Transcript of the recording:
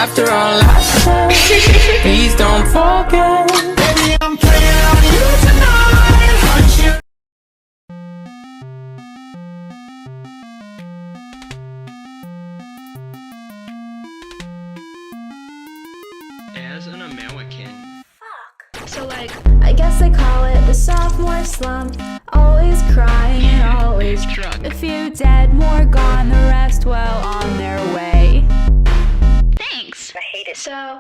After our last night, please don't forget. Baby, I'm playing on you tonight. Aren't you? As an American. So like, I guess they call it the sophomore slump. Always crying and always drunk. A few dead, more gone, the rest well on their way. Thanks. I hate it. So